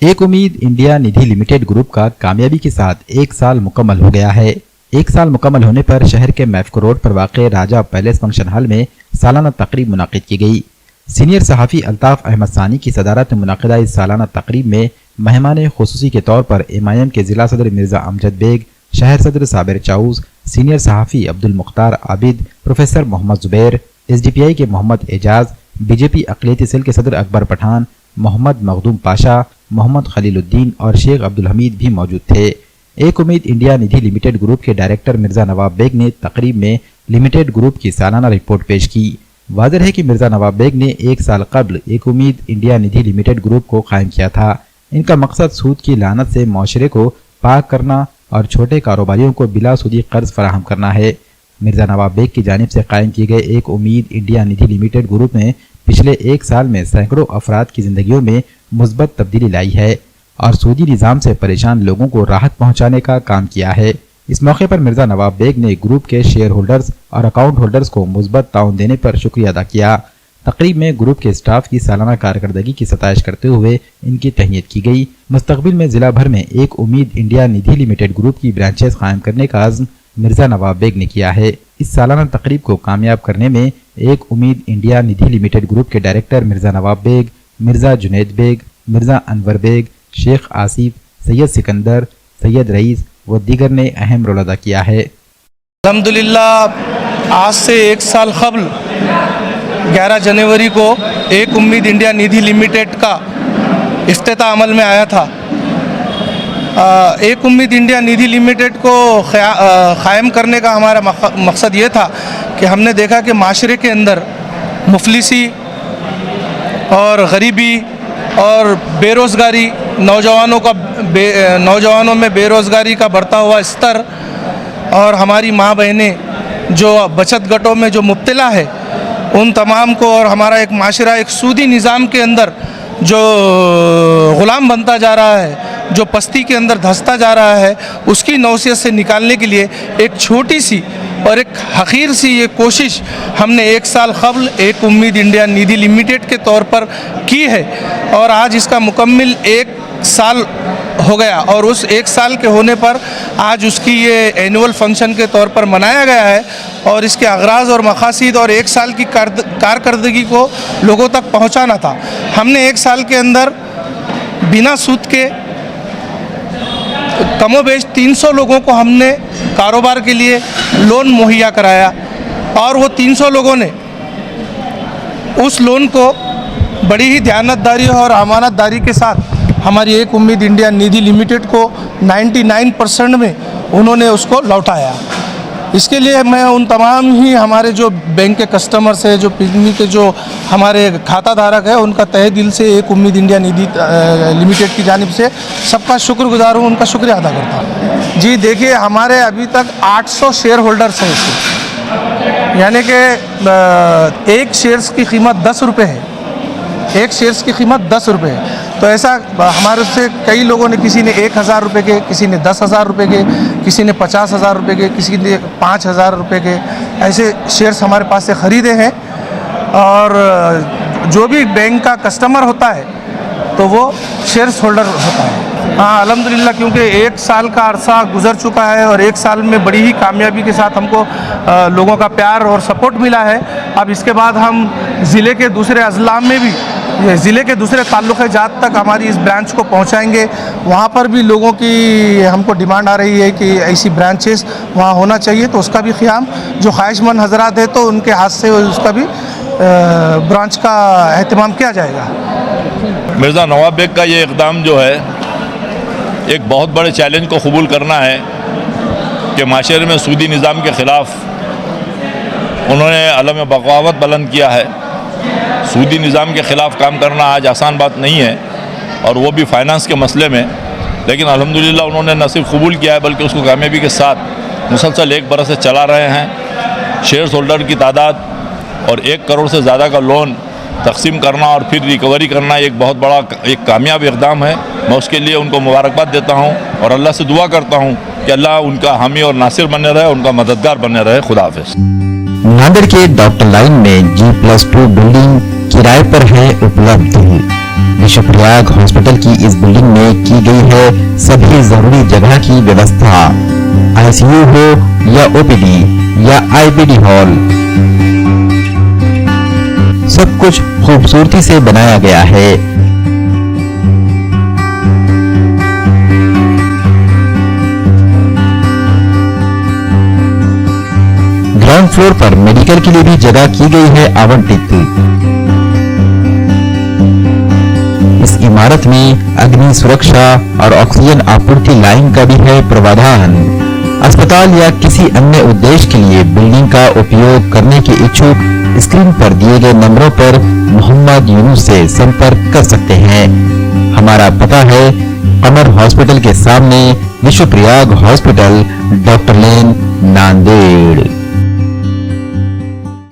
एक Ummeed India Nidhi limited group का कामयाबी के साथ 1 साल मुकम्मल हो गया है। 1 साल मुकम्मल होने पर शहर के मैफको रोड पर वाक़े राजा पैलेस फंक्शन हॉल में सालाना तकरीब मुनाकिद की गई। सीनियर सहाफ़ी अल्ताफ़ अहमद सानी की सदारत में मुनाकिदा इस सालाना तकरीब में मेहमान खुसूसी के तौर पर MIM के जिला सदर मिर्ज़ा अमजद बेग, शहर सदर साबिर चाउस, सीनियर सहाफ़ी अब्दुल मुख्तार आबिद, प्रोफेसर मोहम्मद जुबैर, SDPI के मोहम्मद एजाज, BJP अक़लियती सेल के सदर अकबर पठान, मोहम्मद मखदूम पाशा, मोहम्मद खलीलुद्दीन और शेख अब्दुल हमीद भी मौजूद थे। एक Ummeed India Nidhi limited group के डायरेक्टर मिर्ज़ा नवाब बेग ने तकरीब में लिमिटेड ग्रुप की सालाना रिपोर्ट पेश की। वाज़ेह है कि मिर्ज़ा नवाब बेग ने 1 साल कबल एक Ummeed India Nidhi limited group को कायम किया था। इनका मकसद सूद की लानत से माशरे को पाक करना और छोटे कारोबारियों को बिला सूदी कर्ज फराहम करना है। मिर्ज़ा नवाब बेग की जानिब से कायम किए गए एक Ummeed India Nidhi limited group ने पिछले 1 साल में सैकड़ों अफराद की जिंदगियों में मुस्बत तब्दीली लाई है और सूदी निज़ाम से परेशान लोगों को राहत पहुंचाने का काम किया है। इस मौके पर मिर्ज़ा नवाब बेग ने ग्रुप के शेयर होल्डर्स और अकाउंट होल्डर्स को मुस्बत ताउन देने पर शुक्रिया अदा किया। तकरीब में ग्रुप के स्टाफ की सालाना कारकर्दगी की सताइश करते हुए इनकी तहनीत की गई। मुस्तकबिल में जिला भर में एक Ummeed India Nidhi limited group की ब्रांचेस कायम करने का अज़्म मिर्ज़ा नवाब बेग ने किया है। इस सालाना तकरीब को कामयाब करने में एक Ummeed India Nidhi limited group के डायरेक्टर मिर्ज़ा नवाब बेग, मिर्ज़ा जुनैद बेग, मिर्ज़ा अनवर बेग, शेख आसिफ, सैयद सिकंदर, सैयद रईस व दीगर ने अहम रोल अदा किया है। अल्हम्दुलिल्लाह आज से 1 साल कबल 11 जनवरी को एक उम्मीद इंडिया निधि लिमिटेड का इफ्तिताह अमल में आया था। एक उम्मीद इंडिया निधि लिमिटेड को क़ायम करने का हमारा मकसद ये था कि हमने देखा कि माशरे के अंदर मुफलिसी और गरीबी और बेरोज़गारी, नौजवानों में बेरोज़गारी का बढ़ता हुआ स्तर और हमारी माँ बहनें जो बचत गटों में जो मुब्तला है उन तमाम को, और हमारा एक माशरा एक सूदी निज़ाम के अंदर जो ग़ुलाम बनता जा रहा है, जो पस्ती के अंदर धंसता जा रहा है, उसकी नौसियत से निकालने के लिए एक छोटी सी और एक हक़ीर सी ये कोशिश हमने 1 साल कबल एक उम्मीद इंडिया निधि लिमिटेड के तौर पर की है और आज इसका मुकम्मिल 1 साल हो गया और उस 1 साल के होने पर आज उसकी ये एनुअल फंक्शन के तौर पर मनाया गया है और इसके अगराज़ और मकासद और 1 साल की कारकर्दगी को लोगों तक पहुँचाना था। हमने 1 साल के अंदर बिना सूद के कमोबेश 300 लोगों को हमने कारोबार के लिए लोन मुहैया कराया और वो 300 लोगों ने उस लोन को बड़ी ही दयानतदारी और अमानतदारी के साथ हमारी एक उम्मीद इंडिया निधि लिमिटेड को 99% में उन्होंने उसको लौटाया। इसके लिए मैं उन तमाम ही हमारे जो बैंक के कस्टमर्स है, जो पिग्मी के जो हमारे खाता धारक है, उनका तहे दिल से एक उम्मीद इंडिया निधि लिमिटेड की जानिब से सबका शुक्रगुजार हूँ, उनका शुक्रिया अदा करता हूँ। जी देखिए, हमारे अभी तक 800 शेयर होल्डर्स हैं इसमें, यानी कि एक शेयर्स की कीमत 10 रुपये है, एक शेयर्स की कीमत 10 रुपये है। तो ऐसा हमारे से कई लोगों ने, किसी ने 1000 रुपये के, किसी ने 10,000 रुपये के, किसी ने 50,000 रुपये के, किसी ने 5,000 रुपये के, ऐसे शेयर्स हमारे पास से ख़रीदे हैं। और जो भी बैंक का कस्टमर होता है तो वो शेयर्स होल्डर होता है। हाँ, अल्हम्दुलिल्लाह, क्योंकि 1 साल का अरसा गुजर चुका है और 1 साल में बड़ी ही कामयाबी के साथ हमको लोगों का प्यार और सपोर्ट मिला है। अब इसके बाद हम ज़िले के दूसरे अजलाम में भी, ज़िले के दूसरे ताल्लुक़ जात तक हमारी इस ब्रांच को पहुंचाएंगे। वहाँ पर भी लोगों की हमको डिमांड आ रही है कि ऐसी ब्रांचेस वहाँ होना चाहिए, तो उसका भी क़याम जो ख्वाहिशमंद हजरात है तो उनके हाथ से उसका भी ब्रांच का एहतमाम किया जाएगा। मिर्ज़ा नवाब बेग का ये इक़दाम जो है एक बहुत बड़े चैलेंज को कबूल करना है कि माशरे में सूदी निज़ाम के ख़िलाफ़ उन्होंने अलम बग़ावत बुलंद किया है। सूदी निज़ाम के ख़िलाफ़ काम करना आज आसान बात नहीं है, और वो भी फ़ाइनेंस के मसले में, लेकिन अल्हम्दुलिल्लाह उन्होंने न सिर्फ कबूल किया है बल्कि उसको कामयाबी के साथ मुसलसल 1 बरस से चला रहे हैं। शेयर्स होल्डर की तादाद और 1 करोड़ से ज़्यादा का लोन तकसीम करना और फिर रिकवरी करना एक बहुत बड़ा एक कामयाब इक़दाम है। मैं उसके लिए उनको मुबारकबाद देता हूँ और अल्लाह से दुआ करता हूँ कि अल्लाह उनका हामी और नासिर बने रहे, उनका मददगार बने रहे। खुदा हाफ़िज़। नांदेड़ के डॉक्टर लाइन में G+2 बिल्डिंग किराए पर है उपलब्ध। विश्वप्रयाग हॉस्पिटल की इस बिल्डिंग में की गई है सभी जरूरी जगह की व्यवस्था। आईसीयू हो या ओपीडी या आईपीडी हॉल, सब कुछ खूबसूरती से बनाया गया है। ग्राउंड फ्लोर पर मेडिकल के लिए भी जगह की गई है आवंटित। इस इमारत में अग्नि सुरक्षा और ऑक्सीजन आपूर्ति लाइन का भी है प्रावधान। अस्पताल या किसी अन्य उद्देश्य के लिए बिल्डिंग का उपयोग करने के इच्छुक स्क्रीन पर दिए गए नंबरों पर मोहम्मद यूनुस से संपर्क कर सकते हैं। हमारा पता है कमर हॉस्पिटल के सामने, विश्वप्रयाग हॉस्पिटल, डॉक्टर लेन, नांदेड़।